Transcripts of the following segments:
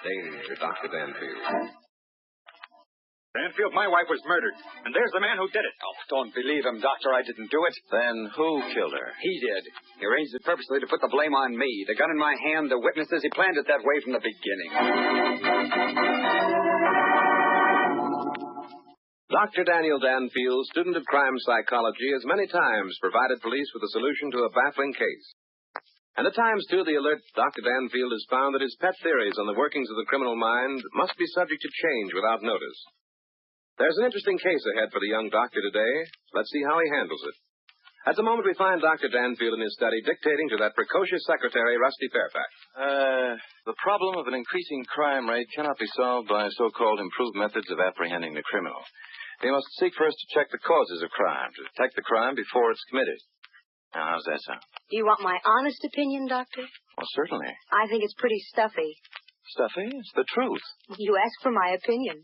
Danger, Dr. Danfield. Danfield, my wife was murdered, and there's the man who did it. Oh, don't believe him, Doctor. I didn't do it. Then who killed her? He did. He arranged it purposely to put the blame on me. The gun in my hand, the witnesses, he planned it that way from the beginning. Dr. Daniel Danfield, student of crime psychology, has many times provided police with a solution to a baffling case. And at times, too, the alert Dr. Danfield has found that his pet theories on the workings of the criminal mind must be subject to change without notice. There's an interesting case ahead for the young doctor today. Let's see how he handles it. At the moment, we find Dr. Danfield in his study dictating to that precocious secretary, Rusty Fairfax. The problem of an increasing crime rate cannot be solved by so-called improved methods of apprehending the criminal. We must seek first to check the causes of crime, to detect the crime before it's committed. Now, how's that sound? Do you want my honest opinion, Doctor? Well, certainly. I think it's pretty stuffy. Stuffy? It's the truth. You asked for my opinion.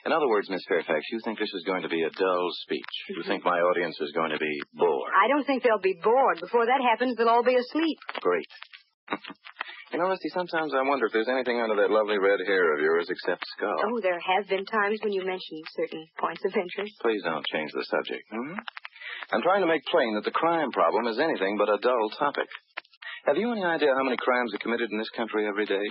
In other words, Miss Fairfax, you think this is going to be a dull speech. You think my audience is going to be bored. I don't think they'll be bored. Before that happens, they'll all be asleep. Great. You know, Rusty, sometimes I wonder if there's anything under that lovely red hair of yours except skull. Oh, there have been times when you mentioned certain points of interest. Please don't change the subject. I'm trying to make plain that the crime problem is anything but a dull topic. Have you any idea how many crimes are committed in this country every day?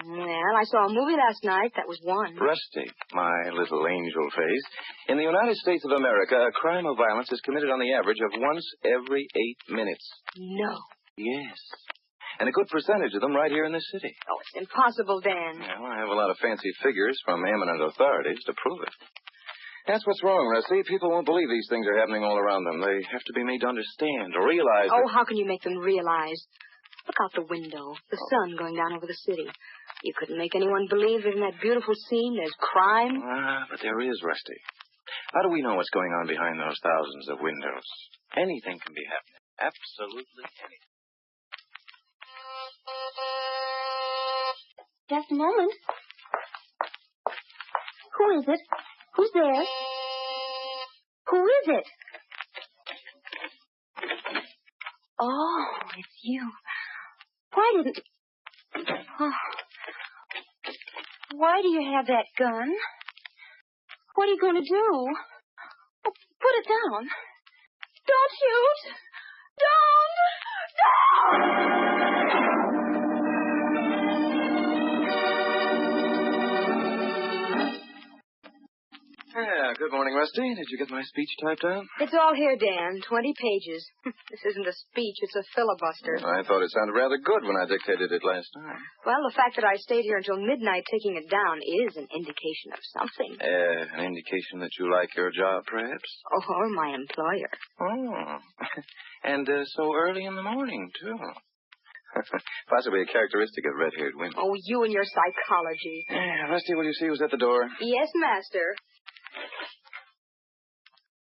Well, I saw a movie last night. That was one. Rusty, my little angel face. In the United States of America, a crime of violence is committed on the average of once every 8 minutes. No. Yes. And a good percentage of them right here in this city. Oh, it's impossible, Dan. Well, I have a lot of fancy figures from eminent authorities to prove it. That's what's wrong, Rusty. People won't believe these things are happening all around them. They have to be made to understand, to realize Oh, that... how can you make them realize? Look out the window. The sun going down over the city. You couldn't make anyone believe that in that beautiful scene there's crime. But there is, Rusty. How do we know what's going on behind those thousands of windows? Anything can be happening. Absolutely anything. Just a moment. Who is it? Who's there? Who is it? Oh, it's you. Why didn't... Oh. Why do you have that gun? What are you going to do? Oh, put it down. Don't shoot! Don't! Yeah, good morning, Rusty. Did you get my speech typed out? It's all here, Dan. 20 pages. This isn't a speech. It's a filibuster. I thought it sounded rather good when I dictated it last time. Well, the fact that I stayed here until midnight taking it down is an indication of something. An indication that you like your job, perhaps? Oh, or my employer. Oh. And so early in the morning, too. Possibly a characteristic of red-haired women. Oh, you and your psychology. Yeah, Rusty, will you see who's at the door? Yes, master.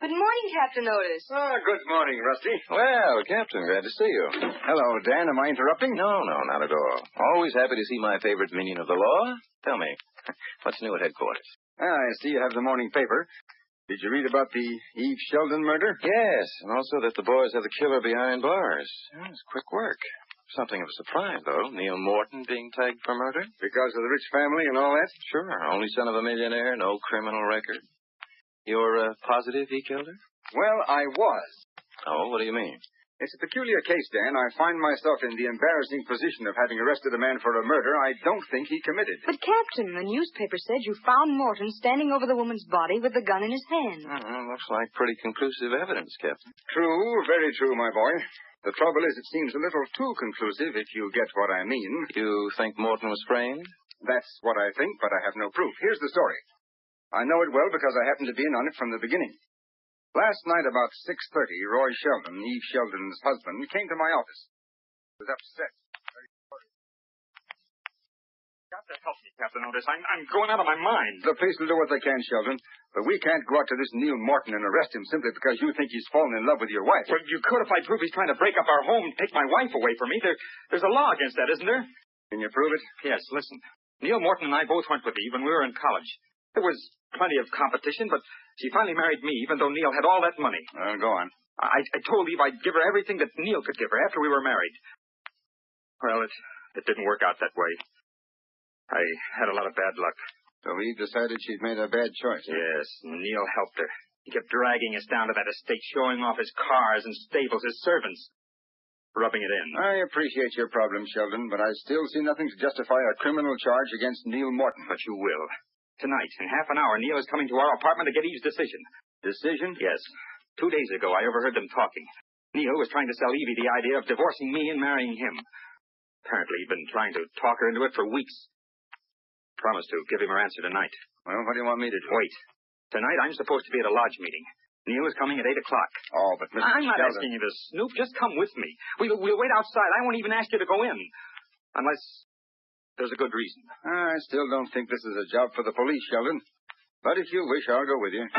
Good morning, Captain Otis. Good morning, Rusty. Well, Captain, glad to see you. Hello, Dan. Am I interrupting? No, not at all. Always happy to see my favorite minion of the law. Tell me, what's new at headquarters? I see you have the morning paper. Did you read about the Eve Shelton murder? Yes, and also that the boys have the killer behind bars. It's quick work. Something of a surprise, though. Neil Morton being tagged for murder. Because of the rich family and all that? Sure. Only son of a millionaire, no criminal record. You're positive he killed her? Well, I was. Oh, what do you mean? It's a peculiar case, Dan. I find myself in the embarrassing position of having arrested a man for a murder I don't think he committed. But, Captain, the newspaper said you found Morton standing over the woman's body with the gun in his hand. Looks like pretty conclusive evidence, Captain. True, very true, my boy. The trouble is it seems a little too conclusive, if you get what I mean. You think Morton was framed? That's what I think, but I have no proof. Here's the story. I know it well because I happened to be in on it from the beginning. Last night about 6:30, Roy Shelton, Eve Shelton's husband, came to my office. He was upset. Got to help me, Captain Otis. I'm going out of my mind. The police will do what they can, Shelton. But we can't go out to this Neil Morton and arrest him simply because you think he's fallen in love with your wife. Well, you could if I prove he's trying to break up our home and take my wife away from me. There's a law against that, isn't there? Can you prove it? Yes, listen. Neil Morton and I both went with Eve when we were in college. There was plenty of competition, but she finally married me, even though Neil had all that money. Go on. I told Eve I'd give her everything that Neil could give her after we were married. Well, it didn't work out that way. I had a lot of bad luck. So Eve decided she'd made a bad choice. Yes, Neil helped her. He kept dragging us down to that estate, showing off his cars and stables, his servants, rubbing it in. I appreciate your problem, Sheldon, but I still see nothing to justify a criminal charge against Neil Morton. But you will. Tonight, in half an hour, Neil is coming to our apartment to get Eve's decision. Decision? Yes. 2 days ago, I overheard them talking. Neil was trying to sell Evie the idea of divorcing me and marrying him. Apparently, he'd been trying to talk her into it for weeks. Promised to give him her answer tonight. Well, what do you want me to do? Wait. Tonight, I'm supposed to be at a lodge meeting. Neil is coming at 8 o'clock. Oh, but Mr. I'm not Sheldon... asking you to snoop. Just come with me. We'll wait outside. I won't even ask you to go in. Unless there's a good reason. I still don't think this is a job for the police, Sheldon. But if you wish, I'll go with you.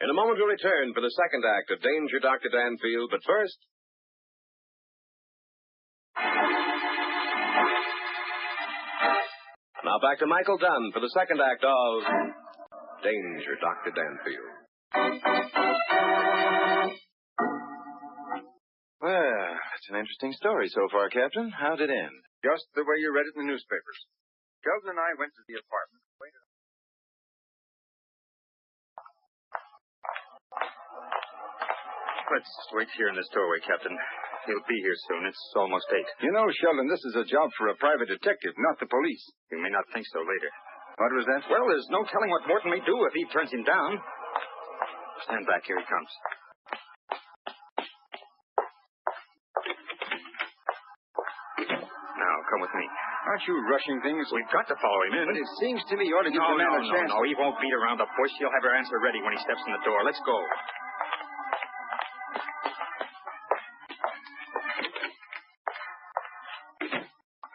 In a moment, we'll return for the second act of Danger, Dr. Danfield. But first... Now back to Michael Dunn for the second act of Danger, Dr. Danfield. Well, it's an interesting story so far, Captain. How'd it end? Just the way you read it in the newspapers. Sheldon and I went to the apartment. Let's wait here in this doorway, Captain. He'll be here soon. It's almost 8. You know, Sheldon, this is a job for a private detective, not the police. You may not think so later. What was that? Well, there's no telling what Morton may do if Eve turns him down. Stand back. Here he comes. Now, come with me. Aren't you rushing things? We've got to follow him in. But it seems to me you ought to give the man a chance. No, Eve won't beat around the bush. She'll have her answer ready when he steps in the door. Let's go.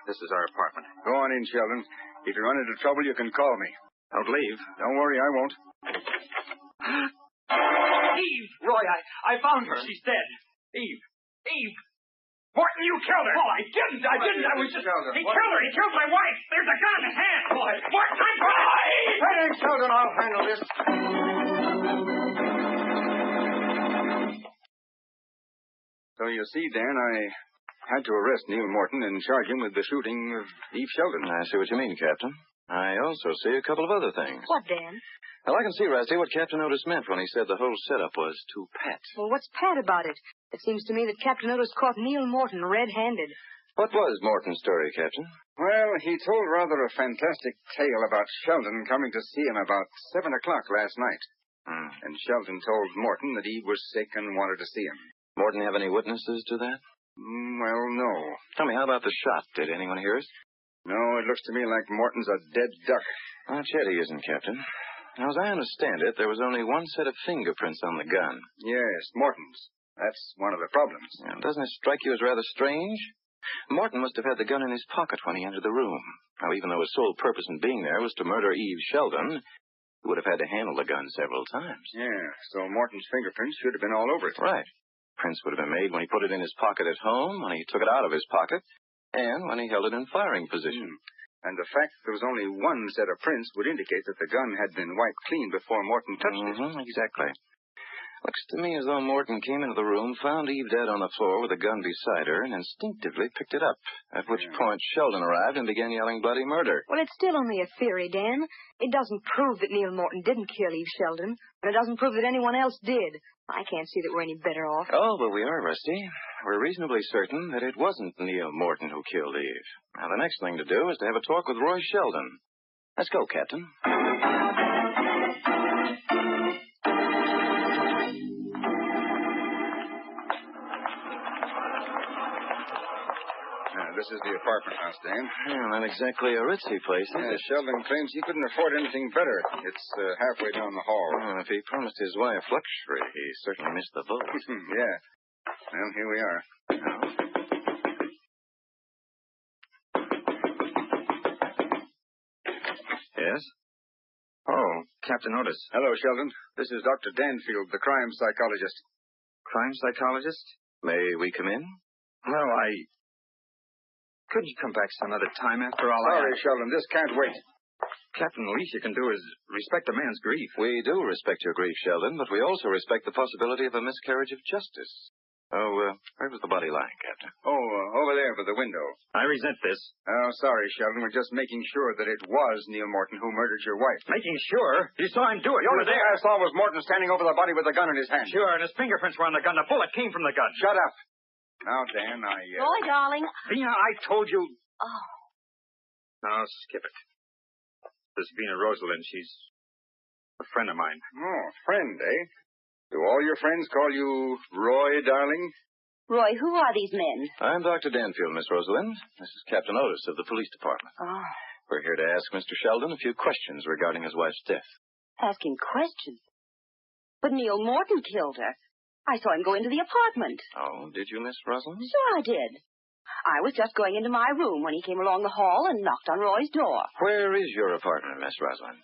This is our apartment. Go on in, Sheldon. If you run into trouble, you can call me. Don't leave. Don't worry, I won't. Eve! Roy, I found her. She's dead. Eve! Morton, you killed her! Oh, I didn't. I was just... He killed her. He killed my wife. There's a gun in his hand. Boy. Morton, I'm going! Hey, Sheldon, I'll handle this. So you see, Dan, I had to arrest Neil Morton and charge him with the shooting of Eve Sheldon. I see what you mean, Captain. I also see a couple of other things. What, Dan? Well, I can see, Rusty, what Captain Otis meant when he said the whole setup was too pat. Well, what's pat about it? It seems to me that Captain Otis caught Neil Morton red-handed. What was Morton's story, Captain? Well, he told rather a fantastic tale about Sheldon coming to see him about 7 o'clock last night. And Sheldon told Morton that Eve was sick and wanted to see him. Morton have any witnesses to that? Well, no. Tell me, how about the shot? Did anyone hear it? No, it looks to me like Morton's a dead duck. Not yet he isn't, Captain. Now, as I understand it, there was only one set of fingerprints on the gun. Yes, Morton's. That's one of the problems. Now, doesn't it strike you as rather strange? Morton must have had the gun in his pocket when he entered the room. Now, even though his sole purpose in being there was to murder Eve Sheldon, he would have had to handle the gun several times. Yeah, so Morton's fingerprints should have been all over it. Right. Prints would have been made when he put it in his pocket at home, when he took it out of his pocket, and when he held it in firing position. And the fact that there was only one set of prints would indicate that the gun had been wiped clean before Morton touched it. Exactly. Looks to me as though Morton came into the room, found Eve dead on the floor with a gun beside her, and instinctively picked it up, at which point Sheldon arrived and began yelling bloody murder. Well, it's still only a theory, Dan. It doesn't prove that Neil Morton didn't kill Eve Sheldon, and it doesn't prove that anyone else did. I can't see that we're any better off. Oh, but we are, Rusty. We're reasonably certain that it wasn't Neil Morton who killed Eve. Now, the next thing to do is to have a talk with Roy Sheldon. Let's go, Captain. This is the apartment house, Dan. Well, not exactly a ritzy place, is it? Sheldon claims he couldn't afford anything better. It's halfway down the hall. Well, if he promised his wife luxury, he certainly missed the boat. Yeah. Well, here we are. Yes? Oh, Captain Otis. Hello, Sheldon. This is Dr. Danfield, the crime psychologist. Crime psychologist? May we come in? Well, Couldn't you come back some other time after all? Sorry, Sheldon. This can't wait. Captain, the least you can do is respect a man's grief. We do respect your grief, Sheldon, but we also respect the possibility of a miscarriage of justice. Oh, where was the body lying, Captain? Oh, over there by the window. I resent this. Oh, sorry, Shelton. We're just making sure that it was Neil Morton who murdered your wife. Making sure? You saw him do it. The only thing I saw was Morton standing over the body with the gun in his hand. Sure, and his fingerprints were on the gun. The bullet came from the gun. Shut up. Now, Dan, Roy, darling. Vina, I told you. Oh. Now, skip it. This Vina Rosalind, she's a friend of mine. Oh, friend, eh? Do all your friends call you Roy, darling? Roy, who are these men? I'm Dr. Danfield, Miss Rosalind. This is Captain Otis of the police department. Oh. We're here to ask Mr. Sheldon a few questions regarding his wife's death. Asking questions? But Neil Morton killed her. I saw him go into the apartment. Oh, did you, Miss Rosalind? Sure I did. I was just going into my room when he came along the hall and knocked on Roy's door. Where is your apartment, Miss Rosalind?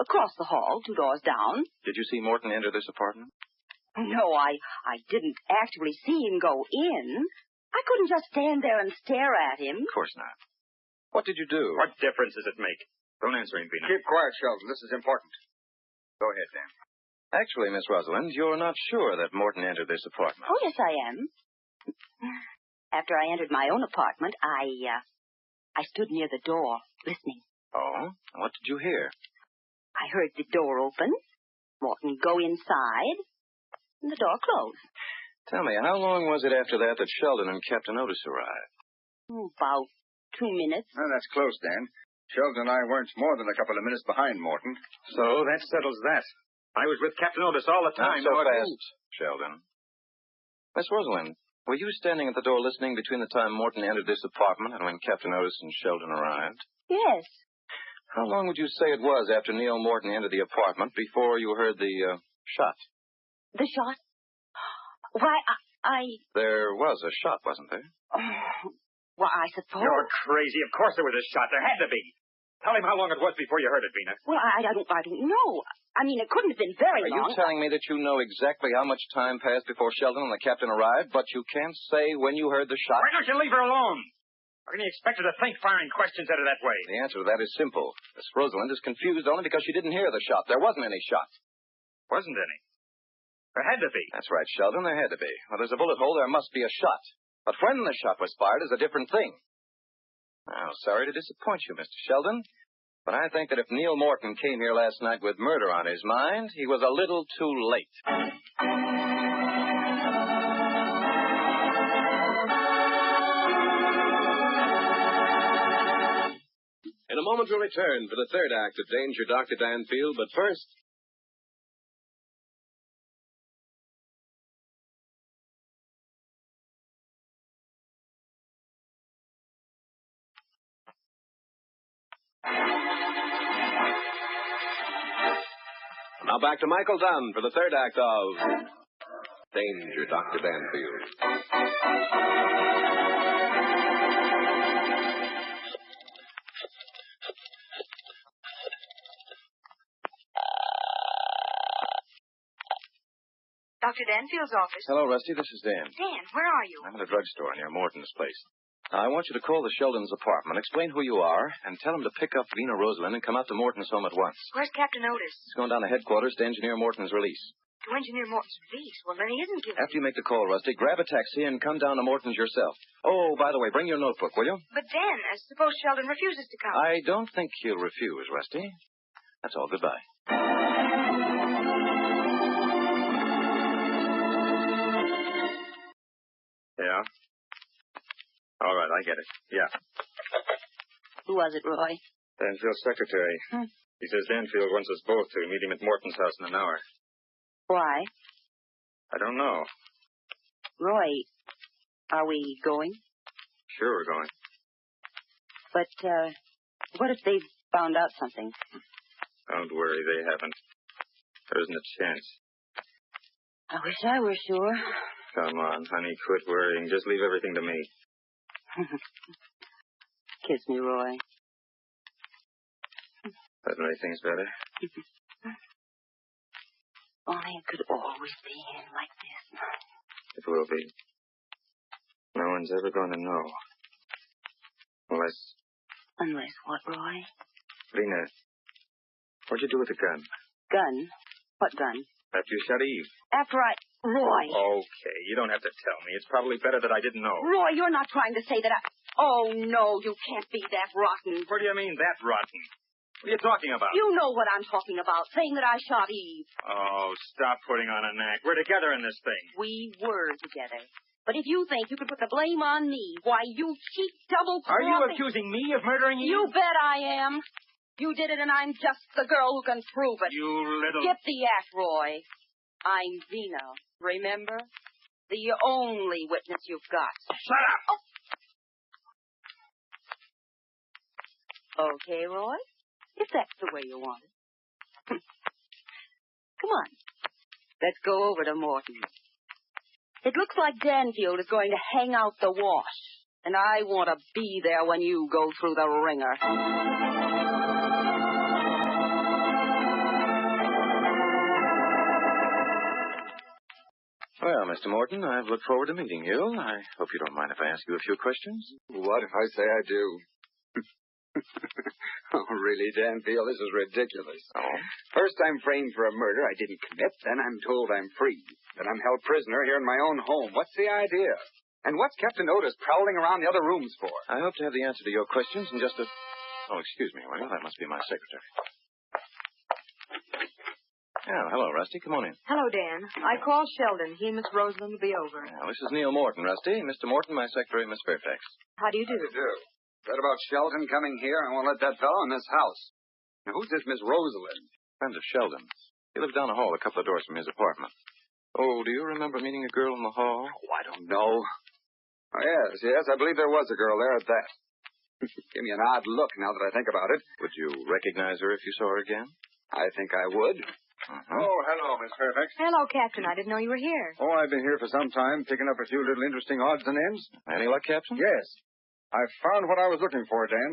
Across the hall, 2 doors down. Did you see Morton enter this apartment? No, I didn't actually see him go in. I couldn't just stand there and stare at him. Of course not. What did you do? What difference does it make? Don't answer him, Vina. Keep quiet, Sheldon. This is important. Go ahead, Dan. Actually, Miss Rosalind, you're not sure that Morton entered this apartment. Oh, yes, I am. After I entered my own apartment, I stood near the door, listening. Oh? What did you hear? I heard the door open, Morton go inside, and the door closed. Tell me, how long was it after that Sheldon and Captain Otis arrived? About 2 minutes. Well, that's close, Dan. Sheldon and I weren't more than a couple of minutes behind Morton. So that settles that. I was with Captain Otis all the time. Not so fast, Sheldon. Miss Rosalind, were you standing at the door listening between the time Morton entered this apartment and when Captain Otis and Sheldon arrived? Yes. How long would you say it was after Neil Morton entered the apartment before you heard the shot? The shot? Why, There was a shot, wasn't there? Oh, well, I suppose. You're crazy. Of course there was a shot. There had to be. Tell him how long it was before you heard it, Vina. Well, I don't know. I mean, it couldn't have been very long. Are you telling me that you know exactly how much time passed before Sheldon and the captain arrived, but you can't say when you heard the shot? Why don't you leave her alone? How can you expect her to think firing questions at her that way? The answer to that is simple. Miss Rosalind is confused only because she didn't hear the shot. There wasn't any shot. Wasn't any. There had to be. That's right, Sheldon. There had to be. Well, there's a bullet hole. There must be a shot. But when the shot was fired is a different thing. Now, sorry to disappoint you, Mr. Sheldon, but I think that if Neil Morton came here last night with murder on his mind, he was a little too late. In a moment, we'll return for the third act of Danger, Dr. Danfield, but first... Now back to Michael Dunn for the third act of Danger, Dr. Danfield. Dr. Danfield's office. Hello, Rusty. This is Dan. Dan, where are you? I'm at a drugstore near Morton's place. Now, I want you to call the Sheldons' apartment, explain who you are, and tell them to pick up Vina Rosalind and come out to Morton's home at once. Where's Captain Otis? He's going down to headquarters to engineer Morton's release. To engineer Morton's release? Well, then he isn't guilty. After you make the call, Rusty, grab a taxi and come down to Morton's yourself. Oh, by the way, bring your notebook, will you? But Dan, suppose Sheldon refuses to come. I don't think he'll refuse, Rusty. That's all. Goodbye. Yeah? All right, I get it. Yeah. Who was it, Roy? Danfield's secretary. He says Danfield wants us both to meet him at Morton's house in an hour. Why? I don't know. Roy, are we going? Sure we're going. But, what if they've found out something? Don't worry, they haven't. There isn't a chance. I wish I were sure. Come on, honey, quit worrying. Just leave everything to me. Kiss me, Roy. That make things better. Only it could always be like this. It will be. No one's ever going to know. Unless Unless what, Roy? Lena, what'd you do with the gun? Gun? What gun? After you shot Eve. After I... Roy. Okay, you don't have to tell me. It's probably better that I didn't know. Roy, you're not trying to say that I... Oh, no, you can't be that rotten. What do you mean, that rotten? What are you talking about? You know what I'm talking about, saying that I shot Eve. Oh, stop putting on an act. We're together in this thing. We were together. But if you think you could put the blame on me, why, you cheap double Are you crossing... accusing me of murdering Eve? You bet I am. You did it, and I'm just the girl who can prove it. You little... Skip the act, Roy. I'm Zena, remember? The only witness you've got. Shut up! Oh. Okay, Roy? If that's the way you want it. Come on. Let's go over to Morton. It looks like Danfield is going to hang out the wash, and I want to be there when you go through the ringer. Well, Mr. Morton, I've looked forward to meeting you. I hope you don't mind if I ask you a few questions. What if I say I do? Oh, really, Danfield, this is ridiculous. Oh? First I'm framed for a murder I didn't commit, then I'm told I'm free. Then I'm held prisoner here in my own home. What's the idea? And what's Captain Otis prowling around the other rooms for? I hope to have the answer to your questions in just a... Oh, excuse me, will you? That must be my secretary. Oh, hello, Rusty. Come on in. Hello, Dan. I called Sheldon. He and Miss Rosalind will be over. Now, this is Neil Morton, Rusty. Mr. Morton, my secretary, Miss Fairfax. How do you do? What do? That about Shelton coming here? I won't let that fellow in this house. Now, who's this Miss Rosalind? Friend of Sheldon's. He lives down the hall a couple of doors from his apartment. Oh, do you remember meeting a girl in the hall? Oh, I don't know. Oh, yes, I believe there was a girl there at that. Give me an odd look now that I think about it. Would you recognize her if you saw her again? I think I would. Uh-huh. Oh, hello, Miss Fairfax. Hello, Captain. I didn't know you were here. Oh, I've been here for some time, picking up a few little interesting odds and ends. Any luck, Captain? Yes. I found what I was looking for, Dan.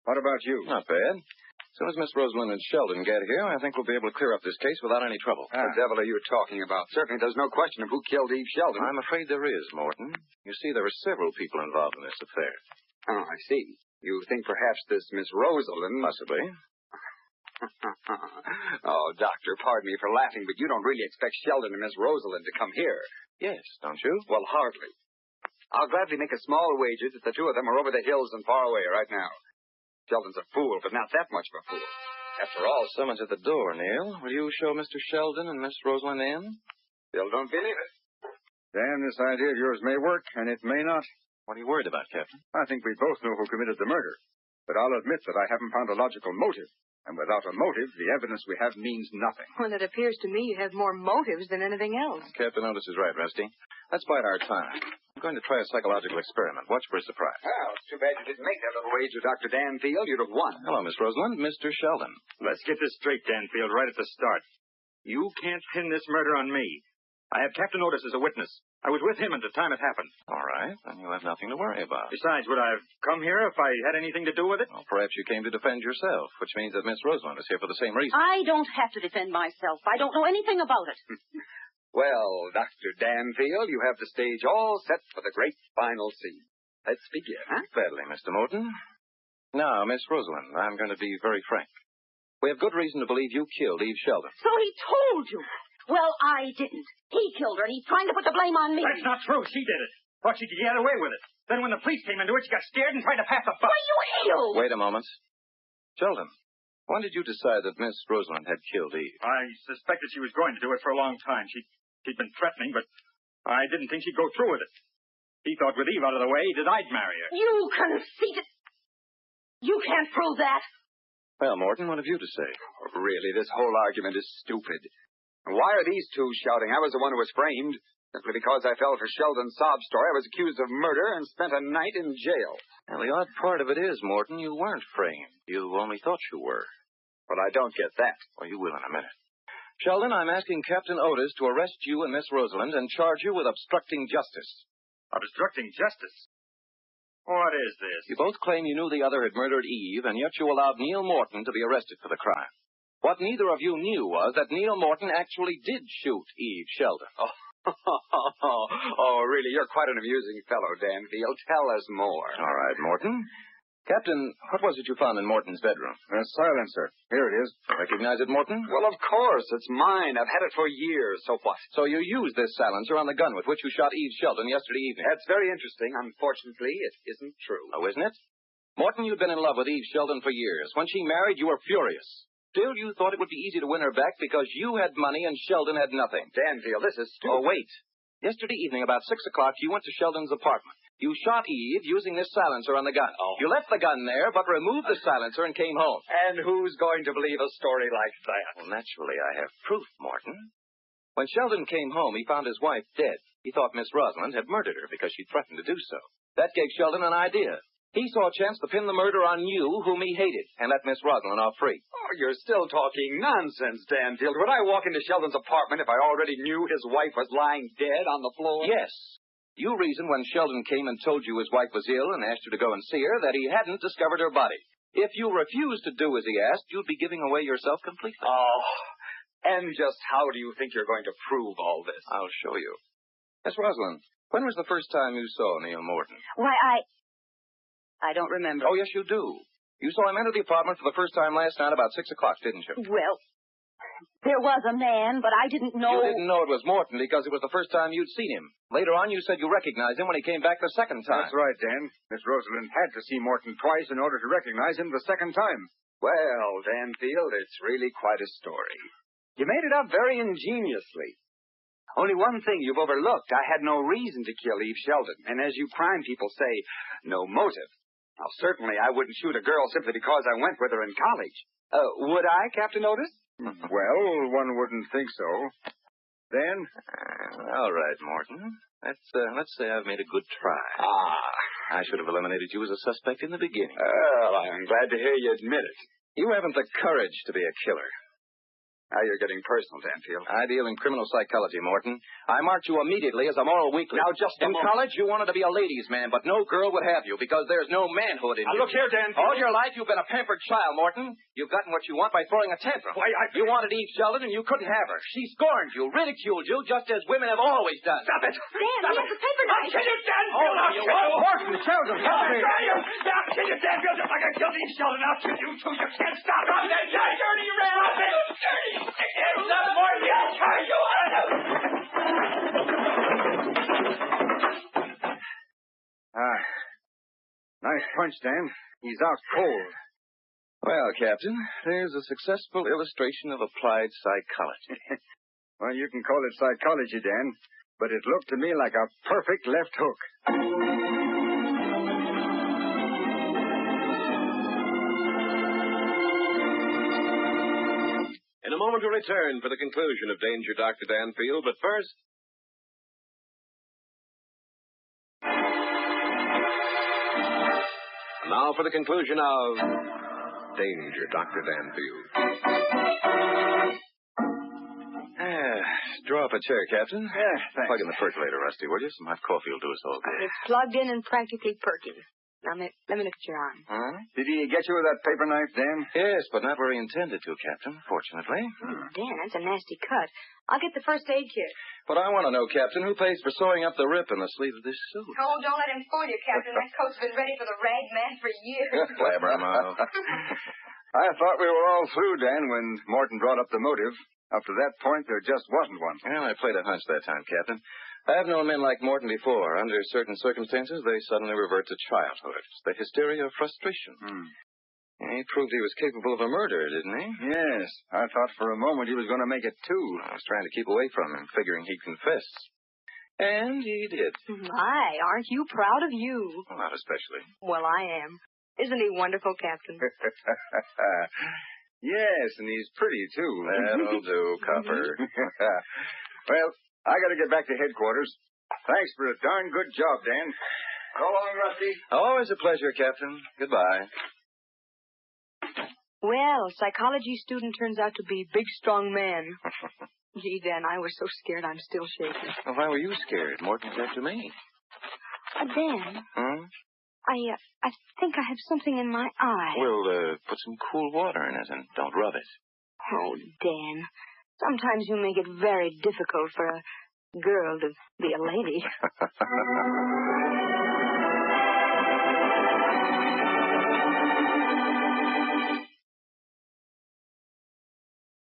What about you? Not bad. As soon as Miss Rosalind and Sheldon get here, I think we'll be able to clear up this case without any trouble. What the devil are you talking about? Certainly there's no question of who killed Eve Sheldon. I'm afraid there is, Morton. You see, there are several people involved in this affair. Oh, I see. You think perhaps this Miss Rosalind... Possibly. Oh, Doctor, pardon me for laughing, but you don't really expect Sheldon and Miss Rosalind to come here. Yes, don't you? Well, hardly. I'll gladly make a small wager that the two of them are over the hills and far away right now. Sheldon's a fool, but not that much of a fool. After all, Someone's at the door, Neil. Will you show Mr. Sheldon and Miss Rosalind in? still don't believe it. Dan, this idea of yours may work, and it may not. What are you worried about, Captain? I think we both know who committed the murder. But I'll admit that I haven't found a logical motive. And without a motive, the evidence we have means nothing. Well, it appears to me you have more motives than anything else. Captain Otis is right, Rusty. Let's bide our time. I'm going to try a psychological experiment. Watch for a surprise. Well, it's too bad you didn't make that little wager, Dr. Danfield. You'd have won. Hello, Miss Rosalind. Mr. Sheldon. Let's get this straight, Danfield, right at the start. You can't pin this murder on me. I have Captain Otis as a witness. I was with him at the time it happened. All right. Then you have nothing to worry about. Besides, would I have come here if I had anything to do with it? Well, perhaps you came to defend yourself, which means that Miss Rosalind is here for the same reason. I don't have to defend myself. I don't know anything about it. Well, Dr. Danfield, you have the stage all set for the great final scene. Let's begin, huh? Badly, Mr. Morton. Now, Miss Rosalind, I'm going to be very frank. We have good reason to believe you killed Eve Sheldon. So he told you. Well, I didn't. He killed her, and he's trying to put the blame on me. That's not true. She did it. Thought she could get away with it. Then when the police came into it, she got scared and tried to pass the buck. Why, you heel! Wait a moment. Sheldon, when did you decide that Miss Rosalind had killed Eve? I suspected she was going to do it for a long time. She'd been threatening, but I didn't think she'd go through with it. He thought with Eve out of the way that I'd marry her. You conceited. You can't prove that. Well, Morton, what have you to say? Oh, really, this whole argument is stupid. Why are these two shouting? I was the one who was framed. Simply because I fell for Sheldon's sob story, I was accused of murder and spent a night in jail. Well, the odd part of it is, Morton, you weren't framed. You only thought you were. But I don't get that. Well, you will in a minute. Sheldon, I'm asking Captain Otis to arrest you and Miss Rosalind and charge you with obstructing justice. Obstructing justice? What is this? You both claim you knew the other had murdered Eve, and yet you allowed Neil Morton to be arrested for the crime. What neither of you knew was that Neil Morton actually did shoot Eve Sheldon. Oh, really, you're quite an amusing fellow, Danfield. Tell us more. All right, Morton. Captain, what was it you found in Morton's bedroom? A silencer. Here it is. Recognize it, Morton? Well, of course. It's mine. I've had it for years. So what? So you used this silencer on the gun with which you shot Eve Shelton yesterday evening. That's very interesting. Unfortunately, it isn't true. Oh, isn't it? Morton, you'd been in love with Eve Shelton for years. When she married, you were furious. Still, you thought it would be easy to win her back because you had money and Sheldon had nothing. Danfield, this is stupid. Oh, wait. Yesterday evening, about 6 o'clock, you went to Sheldon's apartment. You shot Eve using this silencer on the gun. Oh. You left the gun there, but removed the silencer and came home. And who's going to believe a story like that? Well, naturally, I have proof, Morton. When Sheldon came home, he found his wife dead. He thought Miss Rosalind had murdered her because she threatened to do so. That gave Sheldon an idea. He saw a chance to pin the murder on you, whom he hated, and let Miss Rosalind off free. Oh, you're still talking nonsense, Danfield. Would I walk into Sheldon's apartment if I already knew his wife was lying dead on the floor? Yes. You reasoned when Sheldon came and told you his wife was ill and asked you to go and see her that he hadn't discovered her body. If you refused to do as he asked, you'd be giving away yourself completely. Oh, and just how do you think you're going to prove all this? I'll show you. Miss Rosalind, when was the first time you saw Neil Morton? Why, I don't remember. Oh, yes, you do. You saw him enter the apartment for the first time last night about 6 o'clock, didn't you? Well, there was a man, but I didn't know... You didn't know it was Morton because it was the first time you'd seen him. Later on, you said you recognized him when he came back the second time. That's right, Dan. Miss Rosalind had to see Morton twice in order to recognize him the second time. Well, Danfield, it's really quite a story. You made it up very ingeniously. Only one thing you've overlooked. I had no reason to kill Eve Sheldon. And as you crime people say, no motive. Now, certainly I wouldn't shoot a girl simply because I went with her in college. Would I, Captain Otis? Well, one wouldn't think so. Dan? All right, Morton. Let's say I've made a good try. I should have eliminated you as a suspect in the beginning. Well, I'm glad to hear you admit it. You haven't the courage to be a killer. Now you're getting personal, Danfield. I deal in criminal psychology, Morton. I marked you immediately as a moral weakling. Now, just a in moment. college, you wanted to be a ladies' man, but no girl would have you because there's no manhood in you. Now, look here, Danfield. All your life, you've been a pampered child, Morton. You've gotten what you want by throwing a tantrum. Why, You wanted Eve Sheldon, and you couldn't have her. She scorned you, ridiculed you, just as women have always done. Stop it! Dan, Stop he has a paper knife. I'll kill you, Danfield! Oh, I'll you kill you! won't. Morton, Sheldon, help me! I'll kill you, Danfield, just like I killed Eve Sheldon. I'll kill you, too. You can't stop me. Stop that dirty rat! Stop it! Dirty! Stop Morton! I'll turn you out! Nice punch, Dan. He's out cold. Well, Captain, there's a successful illustration of applied psychology. Well, you can call it psychology, Dan, but it looked to me like a perfect left hook. In a moment, we'll return for the conclusion of Danger Dr. Danfield, but first... And now for the conclusion of Danger Dr. Danfield. Draw up a chair, Captain. Yeah, thanks. Plug in the percolator, Rusty, will you? Some hot coffee will do us all good. It's plugged in and practically perking. Now, let me look at your arm. Huh? Did he get you with that paper knife, Dan? Yes, but not where he intended to, Captain, fortunately. Dan, that's a nasty cut. I'll get the first aid kit. But I want to know, Captain, who pays for sewing up the rip in the sleeve of this suit? Oh, don't let him fool you, Captain. That coat's been ready for the rag man for years. Blabbermouth. I thought we were all through, Dan, when Morton brought up the motive. Up to that point, there just wasn't one. Well, I played a hunch that time, Captain. I have known men like Morton before. Under certain circumstances, they suddenly revert to childhood. The hysteria of frustration. He proved he was capable of a murder, didn't he? Yes. I thought for a moment he was going to make it, too. I was trying to keep away from him, figuring he'd confess. And he did. My, aren't you proud of you? Well, not especially. Well, I am. Isn't he wonderful, Captain? Yes, and he's pretty, too. That'll do, Copper. Well, I got to get back to headquarters. Thanks for a darn good job, Dan. So long, Rusty. Always a pleasure, Captain. Goodbye. Well, psychology student turns out to be big, strong man. Gee, Dan, I was so scared I'm still shaking. Well, why were you scared? Morton's after me. Dan, Hmm? I think I have something in my eye. Well, put some cool water in it and don't rub it. Oh, Dan, sometimes you make it very difficult for a girl to be a lady.